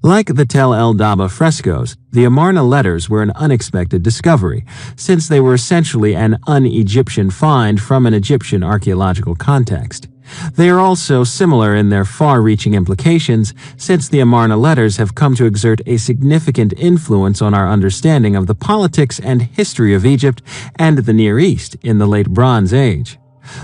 Like the Tel El Daba frescoes, the Amarna letters were an unexpected discovery, since they were essentially an un-Egyptian find from an Egyptian archaeological context. They are also similar in their far-reaching implications, since the Amarna letters have come to exert a significant influence on our understanding of the politics and history of Egypt and the Near East in the Late Bronze Age.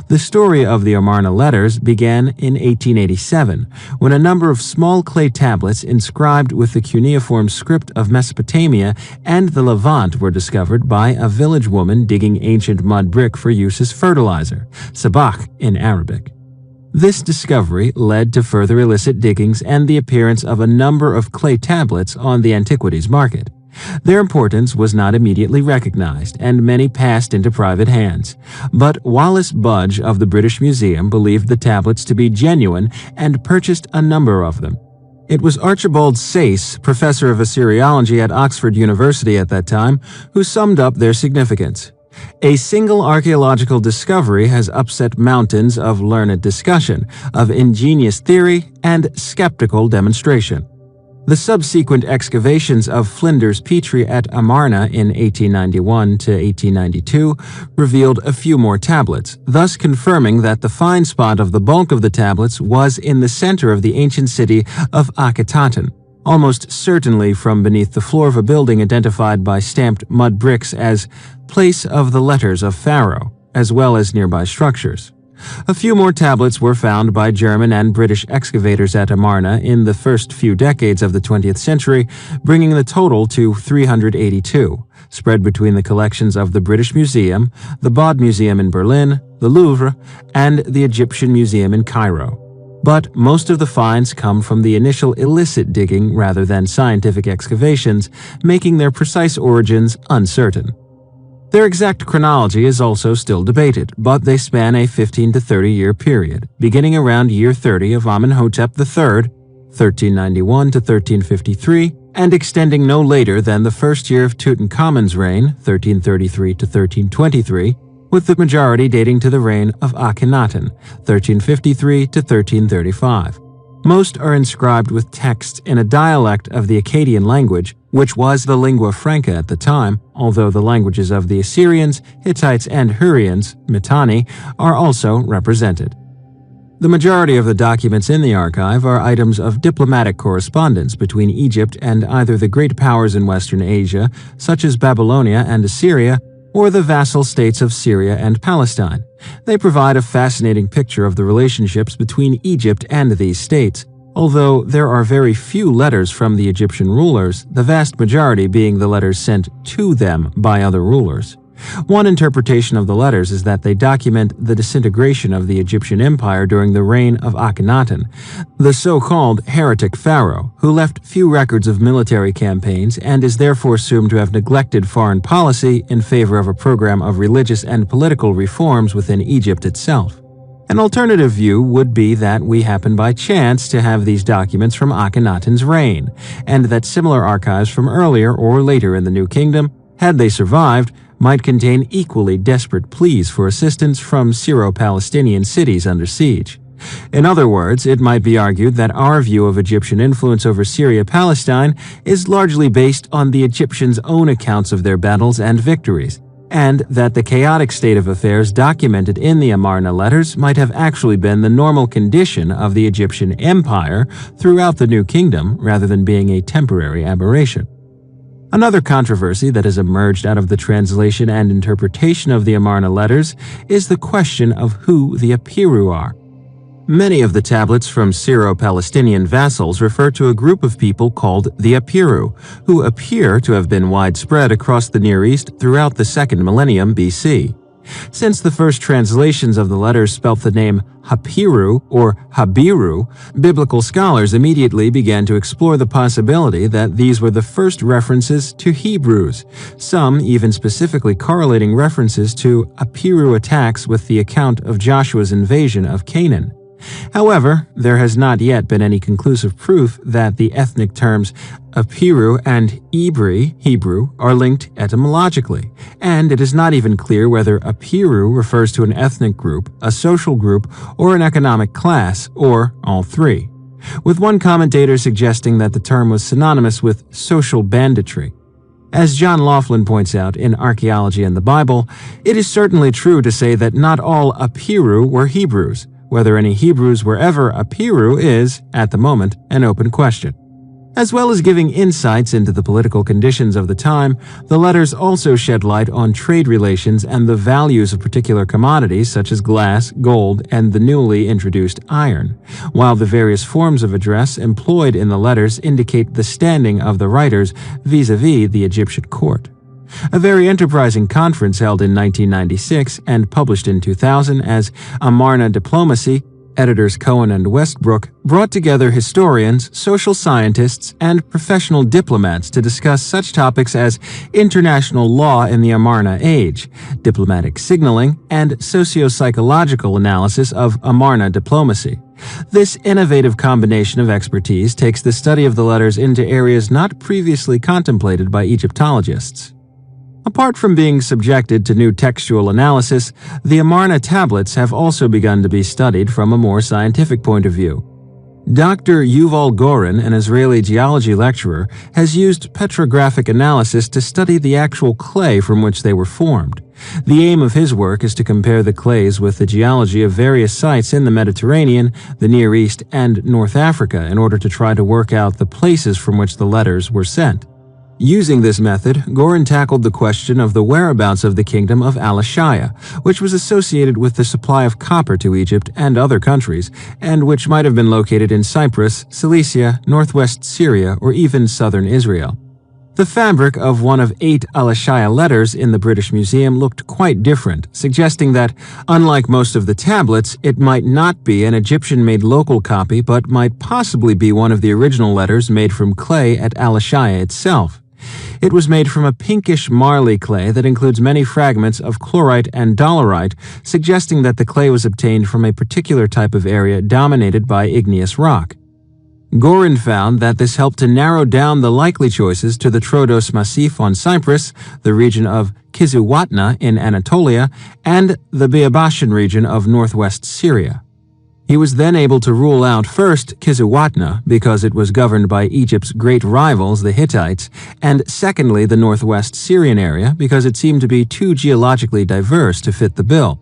The story of the Amarna letters began in 1887, when a number of small clay tablets inscribed with the cuneiform script of Mesopotamia and the Levant were discovered by a village woman digging ancient mud brick for use as fertilizer, sabach in Arabic. This discovery led to further illicit diggings and the appearance of a number of clay tablets on the antiquities market. Their importance was not immediately recognized, and many passed into private hands. But Wallace Budge of the British Museum believed the tablets to be genuine and purchased a number of them. It was Archibald Sayce, professor of Assyriology at Oxford University at that time, who summed up their significance. A single archaeological discovery has upset mountains of learned discussion, of ingenious theory, and skeptical demonstration. The subsequent excavations of Flinders Petrie at Amarna in 1891 to 1892 revealed a few more tablets, thus confirming that the find spot of the bulk of the tablets was in the center of the ancient city of Akhetaten, almost certainly from beneath the floor of a building identified by stamped mud bricks as place of the letters of Pharaoh, as well as nearby structures. A few more tablets were found by German and British excavators at Amarna in the first few decades of the 20th century, bringing the total to 382, spread between the collections of the British Museum, the Bode Museum in Berlin, the Louvre, and the Egyptian Museum in Cairo. But most of the finds come from the initial illicit digging rather than scientific excavations, making their precise origins uncertain. Their exact chronology is also still debated, but they span a 15 to 30-year period, beginning around year 30 of Amenhotep III, 1391 to 1353, and extending no later than the first year of Tutankhamun's reign, 1333 to 1323, with the majority dating to the reign of Akhenaten, 1353 to 1335. Most are inscribed with texts in a dialect of the Akkadian language, which was the lingua franca at the time, although the languages of the Assyrians, Hittites, and Hurrians, Mitanni, are also represented. The majority of the documents in the archive are items of diplomatic correspondence between Egypt and either the great powers in Western Asia, such as Babylonia and Assyria, or the vassal states of Syria and Palestine. They provide a fascinating picture of the relationships between Egypt and these states. Although there are very few letters from the Egyptian rulers, the vast majority being the letters sent to them by other rulers. One interpretation of the letters is that they document the disintegration of the Egyptian empire during the reign of Akhenaten, the so-called heretic pharaoh, who left few records of military campaigns and is therefore assumed to have neglected foreign policy in favor of a program of religious and political reforms within Egypt itself. An alternative view would be that we happen by chance to have these documents from Akhenaten's reign, and that similar archives from earlier or later in the New Kingdom, had they survived, might contain equally desperate pleas for assistance from Syro-Palestinian cities under siege. In other words, it might be argued that our view of Egyptian influence over Syria-Palestine is largely based on the Egyptians' own accounts of their battles and victories, and that the chaotic state of affairs documented in the Amarna letters might have actually been the normal condition of the Egyptian empire throughout the New Kingdom rather than being a temporary aberration. Another controversy that has emerged out of the translation and interpretation of the Amarna letters is the question of who the Apiru are. Many of the tablets from Syro-Palestinian vassals refer to a group of people called the Apiru, who appear to have been widespread across the Near East throughout the 2nd millennium BC. Since the first translations of the letters spelt the name Hapiru or Habiru, biblical scholars immediately began to explore the possibility that these were the first references to Hebrews, some even specifically correlating references to Apiru attacks with the account of Joshua's invasion of Canaan. However, there has not yet been any conclusive proof that the ethnic terms Apiru and Ibri, Hebrew, are linked etymologically, and it is not even clear whether Apiru refers to an ethnic group, a social group, or an economic class, or all three. with one commentator suggesting that the term was synonymous with social banditry. As John Laughlin points out in Archaeology and the Bible, it is certainly true to say that not all Apiru were Hebrews. Whether any Hebrews were ever Apiru is, at the moment, an open question. As well as giving insights into the political conditions of the time, the letters also shed light on trade relations and the values of particular commodities such as glass, gold, and the newly introduced iron, while the various forms of address employed in the letters indicate the standing of the writers vis-a-vis the Egyptian court. A very enterprising conference held in 1996 and published in 2000 as Amarna Diplomacy, editors Cohen and Westbrook brought together historians, social scientists, and professional diplomats to discuss such topics as international law in the Amarna age, diplomatic signaling, and socio-psychological analysis of Amarna diplomacy. This innovative combination of expertise takes the study of the letters into areas not previously contemplated by Egyptologists. Apart from being subjected to new textual analysis, the Amarna tablets have also begun to be studied from a more scientific point of view. Dr. Yuval Goren, an Israeli geology lecturer, has used petrographic analysis to study the actual clay from which they were formed. The aim of his work is to compare the clays with the geology of various sites in the Mediterranean, the Near East, and North Africa in order to try to work out the places from which the letters were sent. Using this method, Goren tackled the question of the whereabouts of the kingdom of Al-Ashaya, which was associated with the supply of copper to Egypt and other countries, and which might have been located in Cyprus, Cilicia, northwest Syria, or even southern Israel. The fabric of one of 8 Al-Ashaya letters in the British Museum looked quite different, suggesting that, unlike most of the tablets, it might not be an Egyptian-made local copy but might possibly be one of the original letters made from clay at Al-Ashaya itself. It was made from a pinkish marley clay that includes many fragments of chlorite and dolerite, suggesting that the clay was obtained from a particular type of area dominated by igneous rock. Goren found that this helped to narrow down the likely choices to the Troodos Massif on Cyprus, the region of Kizzuwatna in Anatolia, and the Beabashan region of northwest Syria. He was then able to rule out first Kizzuwatna because it was governed by Egypt's great rivals, the Hittites, and secondly the northwest Syrian area because it seemed to be too geologically diverse to fit the bill.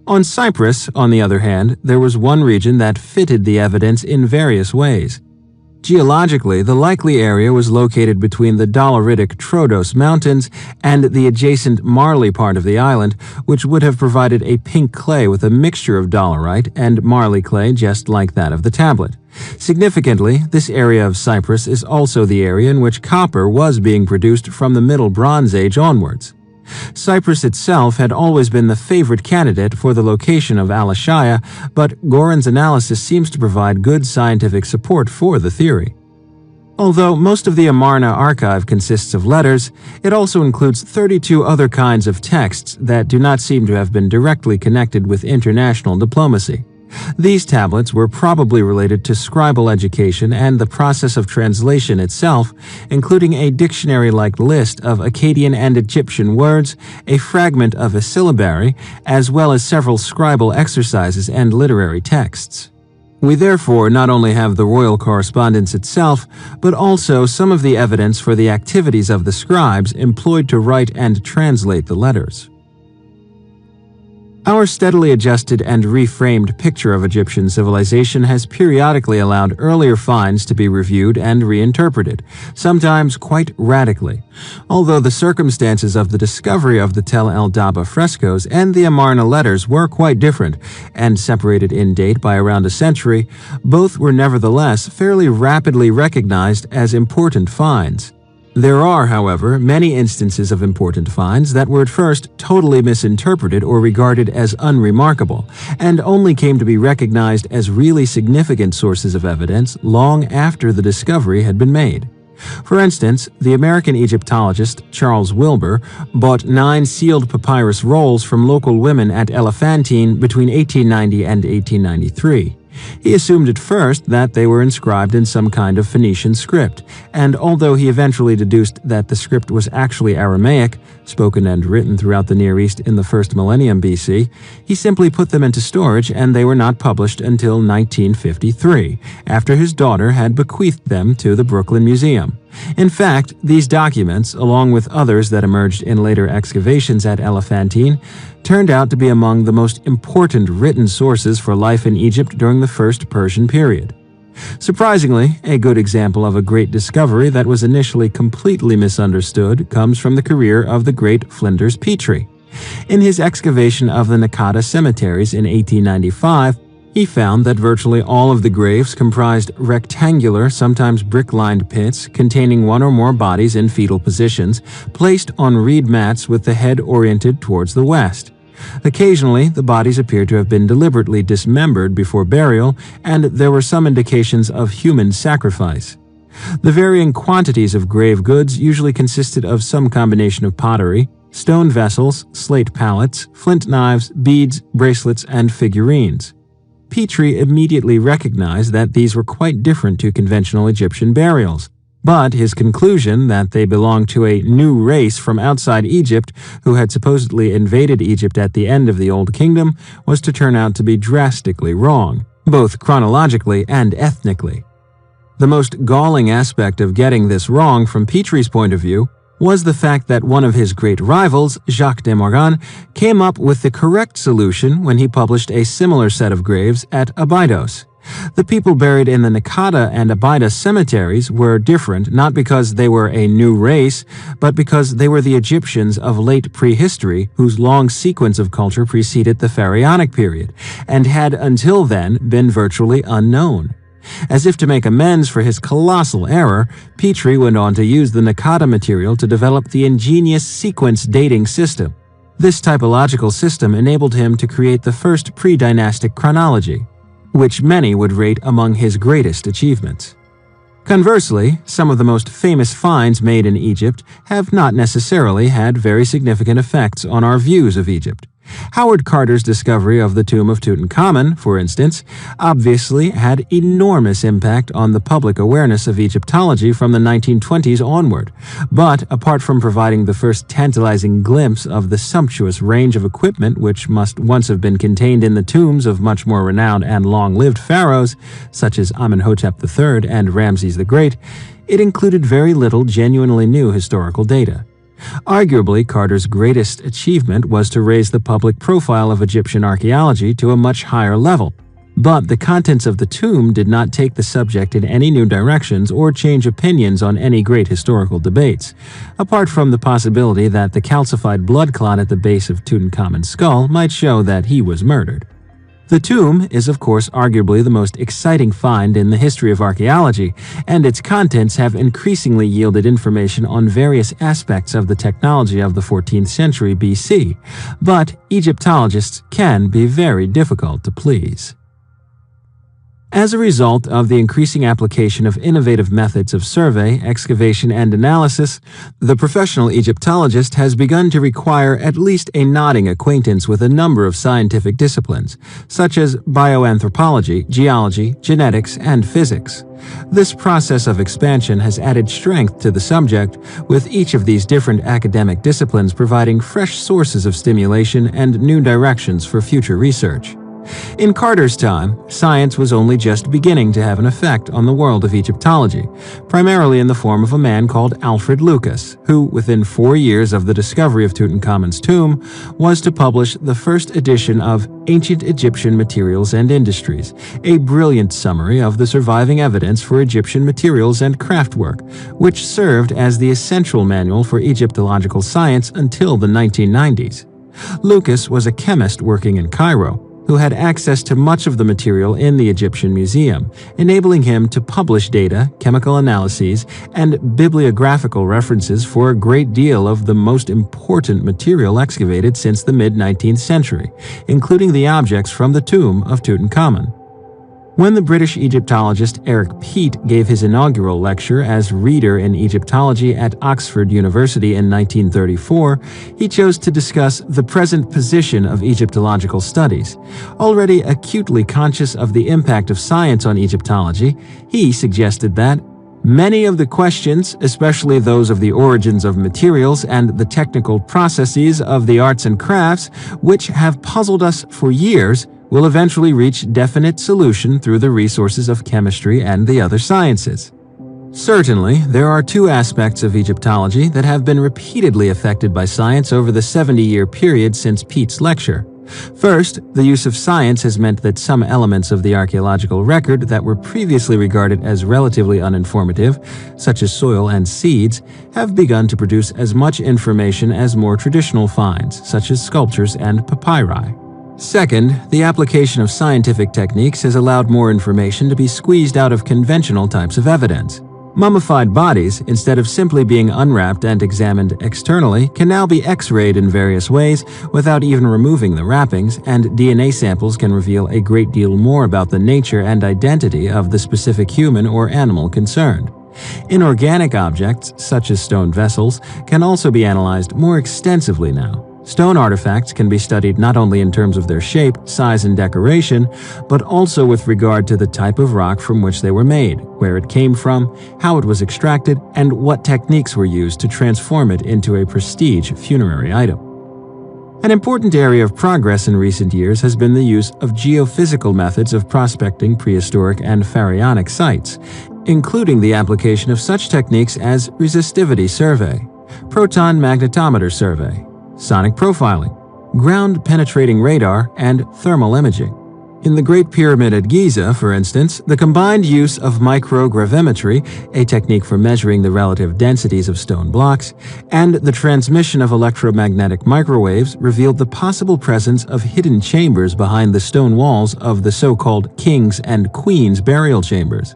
On Cyprus, on the other hand, there was one region that fitted the evidence in various ways. Geologically, the likely area was located between the Doleritic Troodos Mountains and the adjacent marly part of the island, which would have provided a pink clay with a mixture of dolerite and marly clay just like that of the tablet. Significantly, this area of Cyprus is also the area in which copper was being produced from the Middle Bronze Age onwards. Cyprus itself had always been the favorite candidate for the location of Al-Ashaya, but Goren's analysis seems to provide good scientific support for the theory. Although most of the Amarna archive consists of letters, it also includes 32 other kinds of texts that do not seem to have been directly connected with international diplomacy. These tablets were probably related to scribal education and the process of translation itself, including a dictionary-like list of Akkadian and Egyptian words, a fragment of a syllabary, as well as several scribal exercises and literary texts. We therefore not only have the royal correspondence itself, but also some of the evidence for the activities of the scribes employed to write and translate the letters. Our steadily adjusted and reframed picture of Egyptian civilization has periodically allowed earlier finds to be reviewed and reinterpreted, sometimes quite radically. Although the circumstances of the discovery of the Tel el-Daba frescoes and the Amarna letters were quite different and separated in date by around a century, both were nevertheless fairly rapidly recognized as important finds. There are, however, many instances of important finds that were at first totally misinterpreted or regarded as unremarkable, and only came to be recognized as really significant sources of evidence long after the discovery had been made. For instance, the American Egyptologist Charles Wilbur bought 9 sealed papyrus rolls from local women at Elephantine between 1890 and 1893. He assumed at first that they were inscribed in some kind of Phoenician script, and although he eventually deduced that the script was actually Aramaic, spoken and written throughout the Near East in the first millennium BC, he simply put them into storage and they were not published until 1953, after his daughter had bequeathed them to the Brooklyn Museum. In fact, these documents, along with others that emerged in later excavations at Elephantine, turned out to be among the most important written sources for life in Egypt during the First Persian period. Surprisingly, a good example of a great discovery that was initially completely misunderstood comes from the career of the great Flinders Petrie. In his excavation of the Nakada cemeteries in 1895, he found that virtually all of the graves comprised rectangular, sometimes brick-lined pits containing one or more bodies in fetal positions, placed on reed mats with the head oriented towards the west. Occasionally, the bodies appeared to have been deliberately dismembered before burial, and there were some indications of human sacrifice. The varying quantities of grave goods usually consisted of some combination of pottery, stone vessels, slate pallets, flint knives, beads, bracelets, and figurines. Petrie immediately recognized that these were quite different to conventional Egyptian burials, but his conclusion that they belonged to a new race from outside Egypt who had supposedly invaded Egypt at the end of the Old Kingdom was to turn out to be drastically wrong, both chronologically and ethnically. The most galling aspect of getting this wrong from Petrie's point of view was the fact that one of his great rivals, Jacques de Morgan, came up with the correct solution when he published a similar set of graves at Abydos. The people buried in the Nakada and Abydos cemeteries were different not because they were a new race, but because they were the Egyptians of late prehistory whose long sequence of culture preceded the Pharaonic period, and had until then been virtually unknown. As if to make amends for his colossal error, Petrie went on to use the Nakada material to develop the ingenious sequence dating system. This typological system enabled him to create the first pre-dynastic chronology, which many would rate among his greatest achievements. Conversely, some of the most famous finds made in Egypt have not necessarily had very significant effects on our views of Egypt. Howard Carter's discovery of the tomb of Tutankhamun, for instance, obviously had enormous impact on the public awareness of Egyptology from the 1920s onward. But apart from providing the first tantalizing glimpse of the sumptuous range of equipment which must once have been contained in the tombs of much more renowned and long-lived pharaohs, such as Amenhotep III and Ramses the Great, it included very little genuinely new historical data. Arguably, Carter's greatest achievement was to raise the public profile of Egyptian archaeology to a much higher level. But the contents of the tomb did not take the subject in any new directions or change opinions on any great historical debates, apart from the possibility that the calcified blood clot at the base of Tutankhamun's skull might show that he was murdered. The tomb is, of course, arguably the most exciting find in the history of archaeology, and its contents have increasingly yielded information on various aspects of the technology of the 14th century BC, but Egyptologists can be very difficult to please. As a result of the increasing application of innovative methods of survey, excavation, and analysis, the professional Egyptologist has begun to require at least a nodding acquaintance with a number of scientific disciplines, such as bioanthropology, geology, genetics, and physics. This process of expansion has added strength to the subject, with each of these different academic disciplines providing fresh sources of stimulation and new directions for future research. In Carter's time, science was only just beginning to have an effect on the world of Egyptology, primarily in the form of a man called Alfred Lucas, who, within 4 years of the discovery of Tutankhamun's tomb, was to publish the first edition of Ancient Egyptian Materials and Industries, a brilliant summary of the surviving evidence for Egyptian materials and craftwork, which served as the essential manual for Egyptological science until the 1990s. Lucas was a chemist working in Cairo, who had access to much of the material in the Egyptian Museum, enabling him to publish data, chemical analyses, and bibliographical references for a great deal of the most important material excavated since the mid-19th century, including the objects from the tomb of Tutankhamun. When the British Egyptologist Eric Peat gave his inaugural lecture as Reader in Egyptology at Oxford University in 1934, he chose to discuss the present position of Egyptological studies. Already acutely conscious of the impact of science on Egyptology, he suggested that many of the questions, especially those of the origins of materials and the technical processes of the arts and crafts, which have puzzled us for years, will eventually reach definite solution through the resources of chemistry and the other sciences. Certainly, there are two aspects of Egyptology that have been repeatedly affected by science over the 70-year period since Peat's lecture. First, the use of science has meant that some elements of the archaeological record that were previously regarded as relatively uninformative, such as soil and seeds, have begun to produce as much information as more traditional finds, such as sculptures and papyri. Second, the application of scientific techniques has allowed more information to be squeezed out of conventional types of evidence. Mummified bodies, instead of simply being unwrapped and examined externally, can now be X-rayed in various ways without even removing the wrappings, and DNA samples can reveal a great deal more about the nature and identity of the specific human or animal concerned. Inorganic objects, such as stone vessels, can also be analyzed more extensively now. Stone artifacts can be studied not only in terms of their shape, size, and decoration, but also with regard to the type of rock from which they were made, where it came from, how it was extracted, and what techniques were used to transform it into a prestige funerary item. An important area of progress in recent years has been the use of geophysical methods of prospecting prehistoric and pharaonic sites, including the application of such techniques as resistivity survey, proton magnetometer survey, sonic profiling, ground-penetrating radar, and thermal imaging. In the Great Pyramid at Giza, for instance, the combined use of microgravimetry, a technique for measuring the relative densities of stone blocks, and the transmission of electromagnetic microwaves revealed the possible presence of hidden chambers behind the stone walls of the so-called kings' and queens' burial chambers.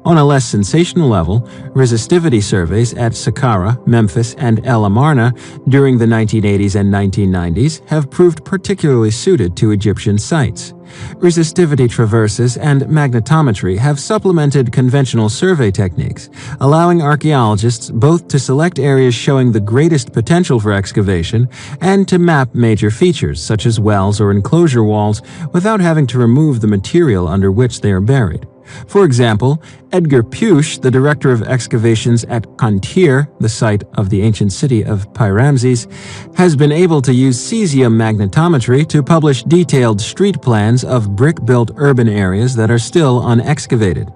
On a less sensational level, resistivity surveys at Saqqara, Memphis, and El Amarna during the 1980s and 1990s have proved particularly suited to Egyptian sites. Resistivity traverses and magnetometry have supplemented conventional survey techniques, allowing archaeologists both to select areas showing the greatest potential for excavation and to map major features such as wells or enclosure walls without having to remove the material under which they are buried. For example, Edgar Puch, the director of excavations at Kantir, the site of the ancient city of Pi-Ramses, has been able to use cesium magnetometry to publish detailed street plans of brick-built urban areas that are still unexcavated.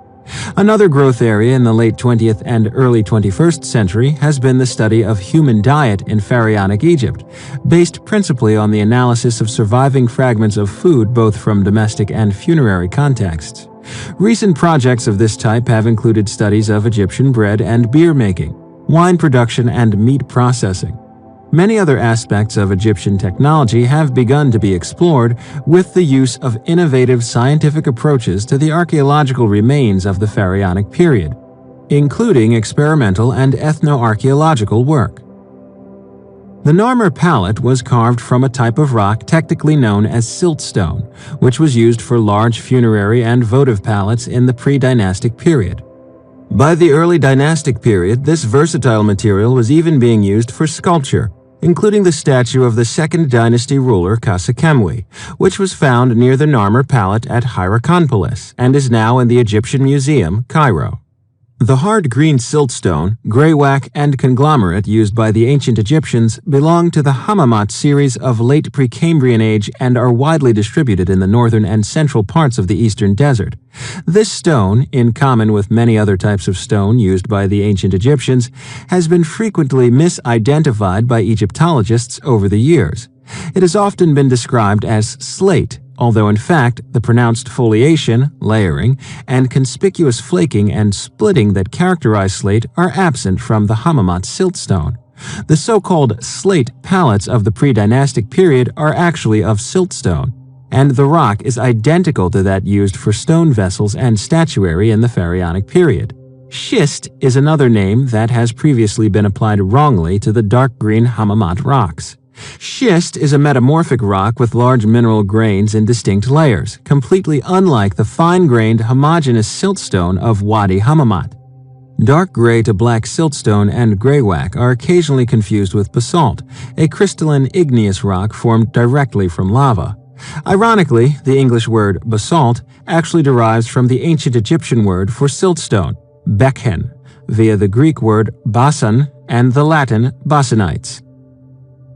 Another growth area in the late 20th and early 21st century has been the study of human diet in pharaonic Egypt, based principally on the analysis of surviving fragments of food both from domestic and funerary contexts. Recent projects of this type have included studies of Egyptian bread and beer making, wine production, and meat processing. Many other aspects of Egyptian technology have begun to be explored with the use of innovative scientific approaches to the archaeological remains of the pharaonic period, including experimental and ethno-archaeological work. The Narmer palette was carved from a type of rock technically known as siltstone, which was used for large funerary and votive palettes in the pre-dynastic period. By the early dynastic period, this versatile material was even being used for sculpture, including the statue of the Second Dynasty ruler Khâsekhemoui, which was found near the Narmer palette at Hierakonpolis and is now in the Egyptian Museum, Cairo. The hard green siltstone, greywacke, and conglomerate used by the ancient Egyptians belong to the Hammamat series of late Precambrian age and are widely distributed in the northern and central parts of the eastern desert. This stone, in common with many other types of stone used by the ancient Egyptians, has been frequently misidentified by Egyptologists over the years. It has often been described as slate, although in fact the pronounced foliation, layering, and conspicuous flaking and splitting that characterize slate are absent from the Hammamat siltstone. The so-called slate palettes of the pre-dynastic period are actually of siltstone, and the rock is identical to that used for stone vessels and statuary in the pharaonic period. Schist is another name that has previously been applied wrongly to the dark green Hammamat rocks. Schist is a metamorphic rock with large mineral grains in distinct layers, completely unlike the fine-grained homogeneous siltstone of Wadi Hammamat. Dark gray to black siltstone and greywacke are occasionally confused with basalt, a crystalline igneous rock formed directly from lava. Ironically, the English word basalt actually derives from the ancient Egyptian word for siltstone, bekhen, via the Greek word basan and the Latin basanites.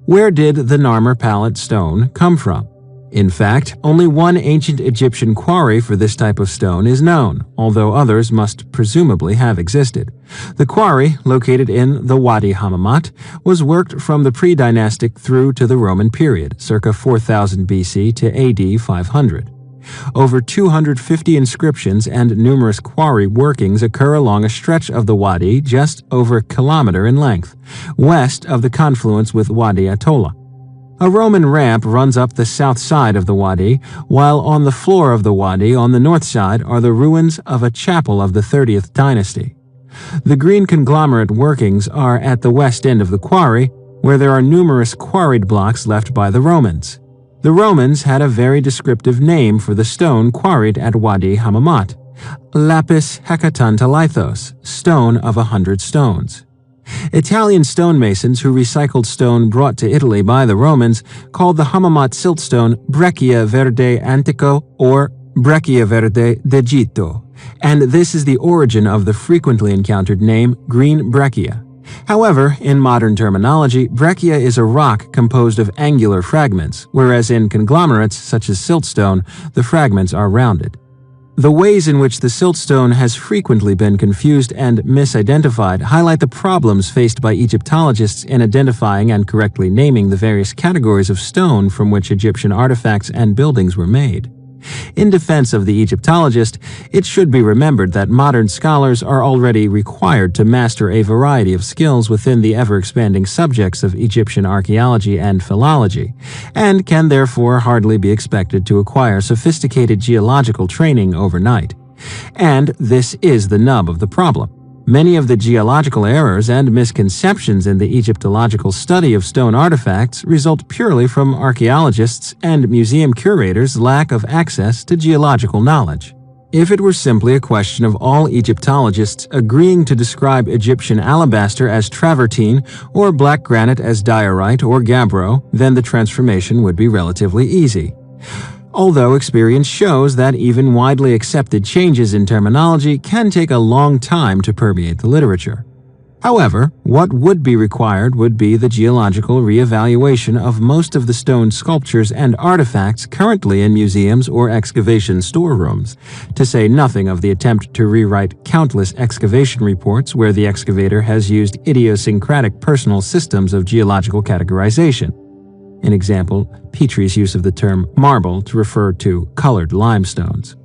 Where did the Narmer palette stone come from? In fact, only one ancient Egyptian quarry for this type of stone is known, although others must presumably have existed. The quarry, located in the Wadi Hammamat, was worked from the pre-dynastic through to the Roman period, circa 4000 BC to AD 500. Over 250 inscriptions and numerous quarry workings occur along a stretch of the wadi just over a kilometer in length, west of the confluence with Wadi Atola. A Roman ramp runs up the south side of the wadi, while on the floor of the wadi on the north side are the ruins of a chapel of the 30th dynasty. The green conglomerate workings are at the west end of the quarry, where there are numerous quarried blocks left by the Romans. The Romans had a very descriptive name for the stone quarried at Wadi Hammamat, lapis hekatontalithos, stone of 100 stones. Italian stonemasons who recycled stone brought to Italy by the Romans called the Hammamat siltstone breccia verde antico or breccia verde d'Egitto, and this is the origin of the frequently encountered name green breccia. However, in modern terminology, breccia is a rock composed of angular fragments, whereas in conglomerates such as siltstone, the fragments are rounded. The ways in which the siltstone has frequently been confused and misidentified highlight the problems faced by Egyptologists in identifying and correctly naming the various categories of stone from which Egyptian artifacts and buildings were made. In defense of the Egyptologist, it should be remembered that modern scholars are already required to master a variety of skills within the ever-expanding subjects of Egyptian archaeology and philology, and can therefore hardly be expected to acquire sophisticated geological training overnight. And this is the nub of the problem. Many of the geological errors and misconceptions in the Egyptological study of stone artifacts result purely from archaeologists' and museum curators' lack of access to geological knowledge. If it were simply a question of all Egyptologists agreeing to describe Egyptian alabaster as travertine or black granite as diorite or gabbro, then the transformation would be relatively easy. Although experience shows that even widely accepted changes in terminology can take a long time to permeate the literature. However, what would be required would be the geological re-evaluation of most of the stone sculptures and artifacts currently in museums or excavation storerooms, to say nothing of the attempt to rewrite countless excavation reports where the excavator has used idiosyncratic personal systems of geological categorization. An example, Petrie's use of the term marble to refer to colored limestones.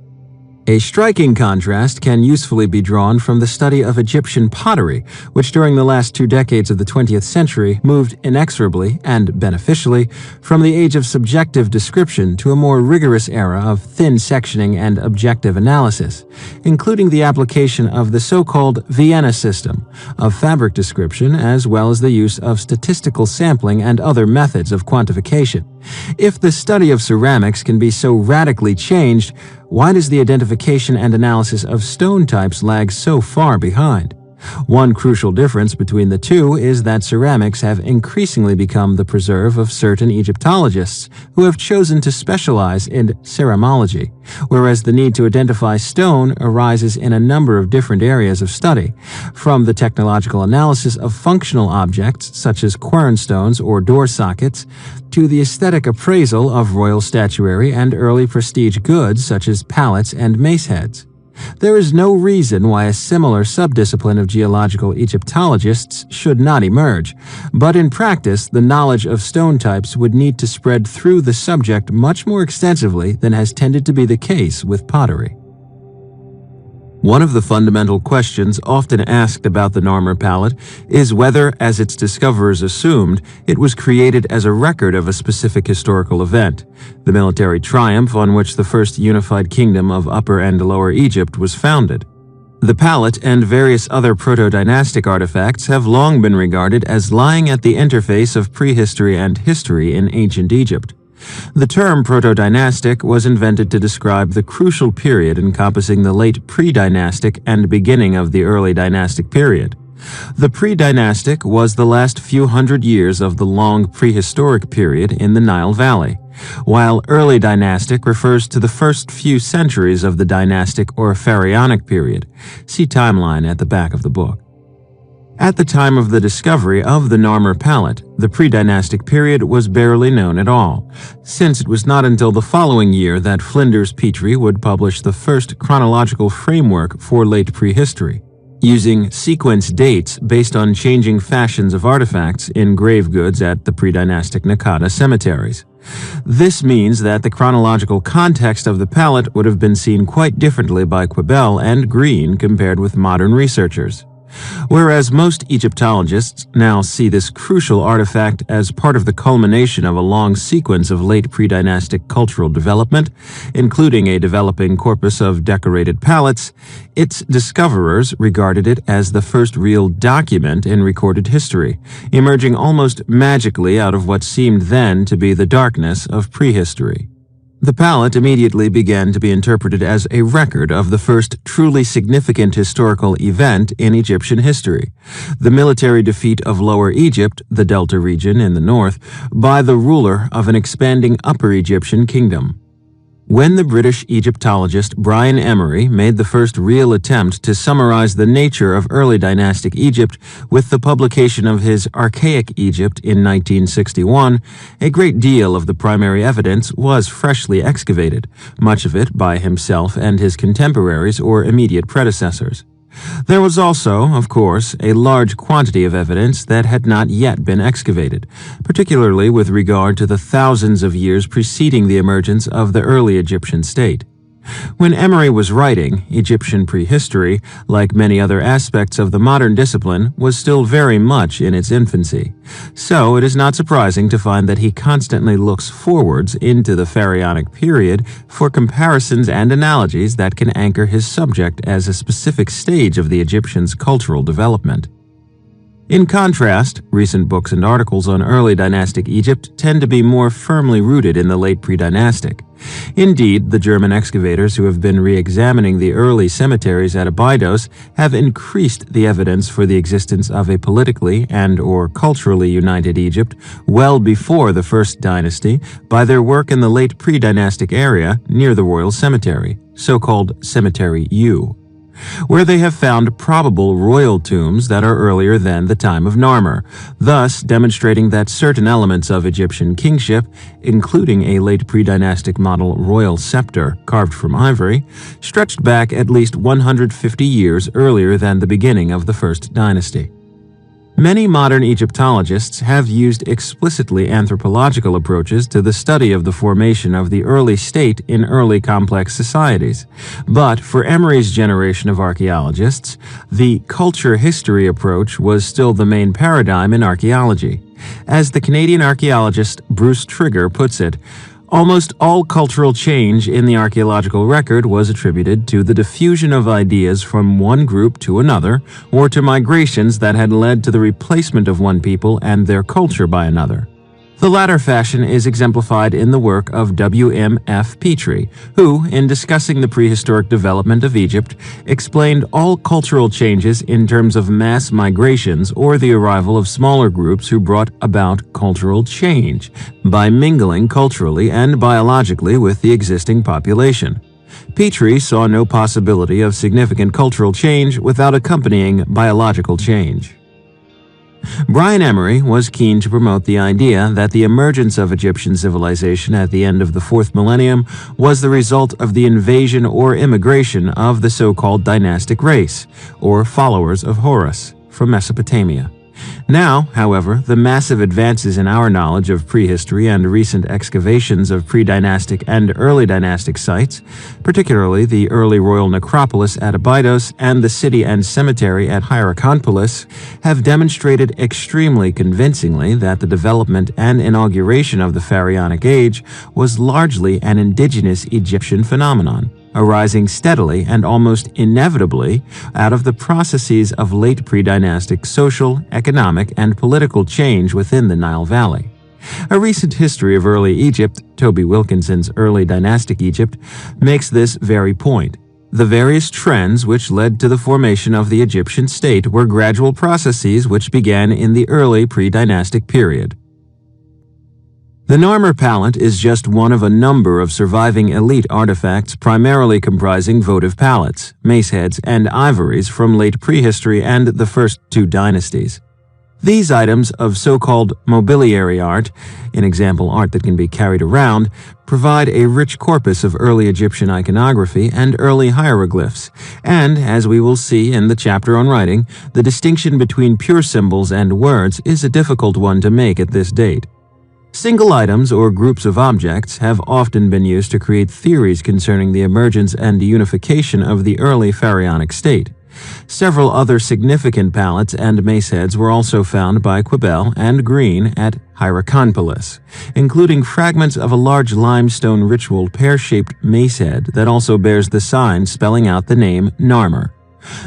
A striking contrast can usefully be drawn from the study of Egyptian pottery, which during the last 2 decades of the 20th century moved inexorably and beneficially from the age of subjective description to a more rigorous era of thin sectioning and objective analysis, including the application of the so-called Vienna system of fabric description as well as the use of statistical sampling and other methods of quantification. If the study of ceramics can be so radically changed, why does the identification and analysis of stone types lag so far behind? One crucial difference between the two is that ceramics have increasingly become the preserve of certain Egyptologists who have chosen to specialize in ceramology, whereas the need to identify stone arises in a number of different areas of study, from the technological analysis of functional objects such as quernstones or door sockets, to the aesthetic appraisal of royal statuary and early prestige goods such as palettes and mace heads. There is no reason why a similar subdiscipline of geological Egyptologists should not emerge, but in practice, the knowledge of stone types would need to spread through the subject much more extensively than has tended to be the case with pottery. One of the fundamental questions often asked about the Narmer palette is whether, as its discoverers assumed, it was created as a record of a specific historical event, the military triumph on which the first unified kingdom of Upper and Lower Egypt was founded. The palette and various other proto-dynastic artifacts have long been regarded as lying at the interface of prehistory and history in ancient Egypt. The term proto-dynastic was invented to describe the crucial period encompassing the late pre-dynastic and beginning of the early dynastic period. The pre-dynastic was the last few hundred years of the long prehistoric period in the Nile Valley, while early dynastic refers to the first few centuries of the dynastic or pharaonic period. See timeline at the back of the book. At the time of the discovery of the Narmer palette, the pre-dynastic period was barely known at all, since it was not until the following year that Flinders Petrie would publish the first chronological framework for late prehistory, using sequence dates based on changing fashions of artifacts in grave goods at the pre-dynastic Naqada cemeteries. This means that the chronological context of the palette would have been seen quite differently by Quibell and Green compared with modern researchers. Whereas most Egyptologists now see this crucial artifact as part of the culmination of a long sequence of late pre-dynastic cultural development, including a developing corpus of decorated palettes, its discoverers regarded it as the first real document in recorded history, emerging almost magically out of what seemed then to be the darkness of prehistory. The palette immediately began to be interpreted as a record of the first truly significant historical event in Egyptian history, the military defeat of Lower Egypt, the Delta region in the north, by the ruler of an expanding Upper Egyptian kingdom. When the British Egyptologist Brian Emery made the first real attempt to summarize the nature of early dynastic Egypt with the publication of his Archaic Egypt in 1961, a great deal of the primary evidence was freshly excavated, much of it by himself and his contemporaries or immediate predecessors. There was also, of course, a large quantity of evidence that had not yet been excavated, particularly with regard to the thousands of years preceding the emergence of the early Egyptian state. When Emery was writing, Egyptian prehistory, like many other aspects of the modern discipline, was still very much in its infancy. So it is not surprising to find that he constantly looks forwards into the pharaonic period for comparisons and analogies that can anchor his subject as a specific stage of the Egyptians' cultural development. In contrast, recent books and articles on early dynastic Egypt tend to be more firmly rooted in the late pre-dynastic. Indeed, the German excavators who have been re-examining the early cemeteries at Abydos have increased the evidence for the existence of a politically and/or culturally united Egypt well before the First Dynasty by their work in the late pre-dynastic area near the Royal Cemetery, so-called Cemetery U, where they have found probable royal tombs that are earlier than the time of Narmer, thus demonstrating that certain elements of Egyptian kingship, including a late pre-dynastic model royal scepter carved from ivory, stretched back at least 150 years earlier than the beginning of the First Dynasty. Many modern Egyptologists have used explicitly anthropological approaches to the study of the formation of the early state in early complex societies. But for Emery's generation of archaeologists, the culture-history approach was still the main paradigm in archaeology. As the Canadian archaeologist Bruce Trigger puts it, almost all cultural change in the archaeological record was attributed to the diffusion of ideas from one group to another, or to migrations that had led to the replacement of one people and their culture by another. The latter fashion is exemplified in the work of W.M.F. Petrie, who, in discussing the prehistoric development of Egypt, explained all cultural changes in terms of mass migrations or the arrival of smaller groups who brought about cultural change by mingling culturally and biologically with the existing population. Petrie saw no possibility of significant cultural change without accompanying biological change. Brian Emery was keen to promote the idea that the emergence of Egyptian civilization at the end of the 4th millennium was the result of the invasion or immigration of the so-called dynastic race, or followers of Horus, from Mesopotamia. Now, however, the massive advances in our knowledge of prehistory and recent excavations of pre-dynastic and early dynastic sites, particularly the early royal necropolis at Abydos and the city and cemetery at Hierakonpolis, have demonstrated extremely convincingly that the development and inauguration of the Pharaonic Age was largely an indigenous Egyptian phenomenon, arising steadily and almost inevitably out of the processes of late pre-dynastic social, economic, and political change within the Nile Valley. A recent history of early Egypt, Toby Wilkinson's Early Dynastic Egypt, makes this very point. The various trends which led to the formation of the Egyptian state were gradual processes which began in the early pre-dynastic period. The Narmer palette is just one of a number of surviving elite artifacts primarily comprising votive palettes, mace heads, and ivories from late prehistory and the first two dynasties. These items of so-called mobiliary art, in example art that can be carried around, provide a rich corpus of early Egyptian iconography and early hieroglyphs, and, as we will see in the chapter on writing, the distinction between pure symbols and words is a difficult one to make at this date. Single items or groups of objects have often been used to create theories concerning the emergence and unification of the early pharaonic state. Several other significant palettes and mace heads were also found by Quibell and Green at Hierakonpolis, including fragments of a large limestone ritual pear-shaped mace head that also bears the sign spelling out the name Narmer.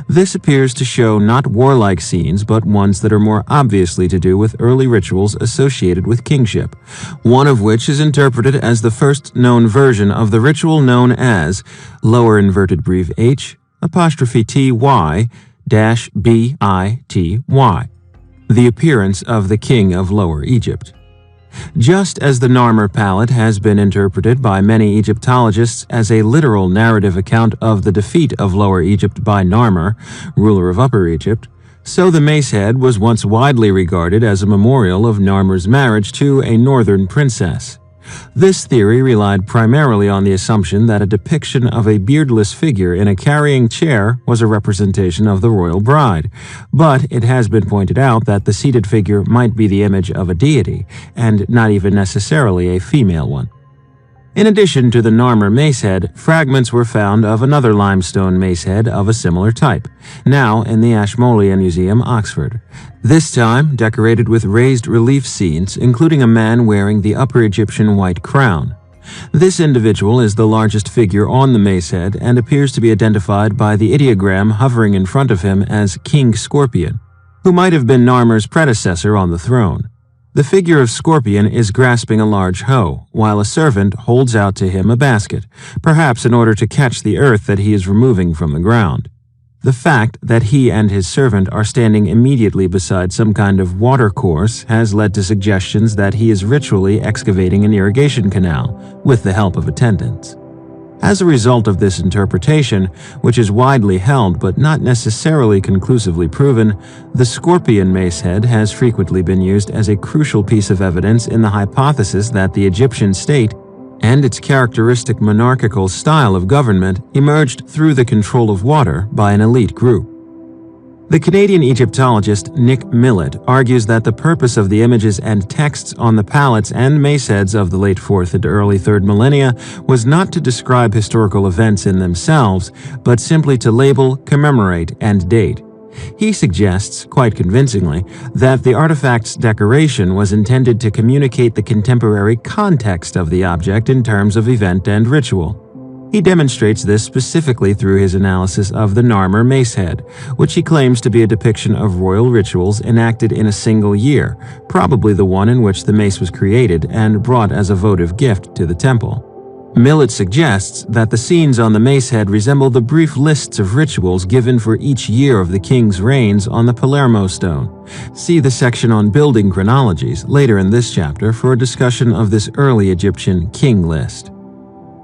This appears to show not warlike scenes, but ones that are more obviously to do with early rituals associated with kingship, one of which is interpreted as the first known version of the ritual known as lower inverted breve H apostrophe T-Y dash B-I-T-Y, the appearance of the king of Lower Egypt. Just as the Narmer palette has been interpreted by many Egyptologists as a literal narrative account of the defeat of Lower Egypt by Narmer, ruler of Upper Egypt, so the mace head was once widely regarded as a memorial of Narmer's marriage to a northern princess. This theory relied primarily on the assumption that a depiction of a beardless figure in a carrying chair was a representation of the royal bride, but it has been pointed out that the seated figure might be the image of a deity, and not even necessarily a female one. In addition to the Narmer mace head, fragments were found of another limestone mace head of a similar type, now in the Ashmolean Museum, Oxford. This time decorated with raised relief scenes, including a man wearing the Upper Egyptian white crown. This individual is the largest figure on the mace head and appears to be identified by the ideogram hovering in front of him as King Scorpion, who might have been Narmer's predecessor on the throne. The figure of Scorpion is grasping a large hoe, while a servant holds out to him a basket, perhaps in order to catch the earth that he is removing from the ground. The fact that he and his servant are standing immediately beside some kind of watercourse has led to suggestions that he is ritually excavating an irrigation canal with the help of attendants. As a result of this interpretation, which is widely held but not necessarily conclusively proven, the scorpion mace head has frequently been used as a crucial piece of evidence in the hypothesis that the Egyptian state and its characteristic monarchical style of government emerged through the control of water by an elite group. The Canadian Egyptologist Nick Millett argues that the purpose of the images and texts on the palettes and mace heads of the late 4th and early 3rd millennia was not to describe historical events in themselves, but simply to label, commemorate, and date. He suggests, quite convincingly, that the artifact's decoration was intended to communicate the contemporary context of the object in terms of event and ritual. He demonstrates this specifically through his analysis of the Narmer mace head, which he claims to be a depiction of royal rituals enacted in a single year, probably the one in which the mace was created and brought as a votive gift to the temple. Millett suggests that the scenes on the mace head resemble the brief lists of rituals given for each year of the king's reigns on the Palermo stone. See the section on building chronologies later in this chapter for a discussion of this early Egyptian king list.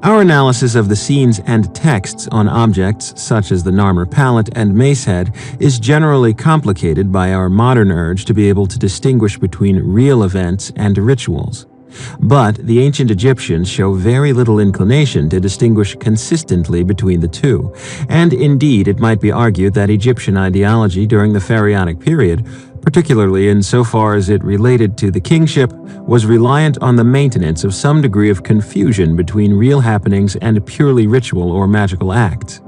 Our analysis of the scenes and texts on objects such as the Narmer palette and mace head is generally complicated by our modern urge to be able to distinguish between real events and rituals. But the ancient Egyptians show very little inclination to distinguish consistently between the two, and indeed it might be argued that Egyptian ideology during the pharaonic period, particularly insofar as it related to the kingship, was reliant on the maintenance of some degree of confusion between real happenings and purely ritual or magical acts.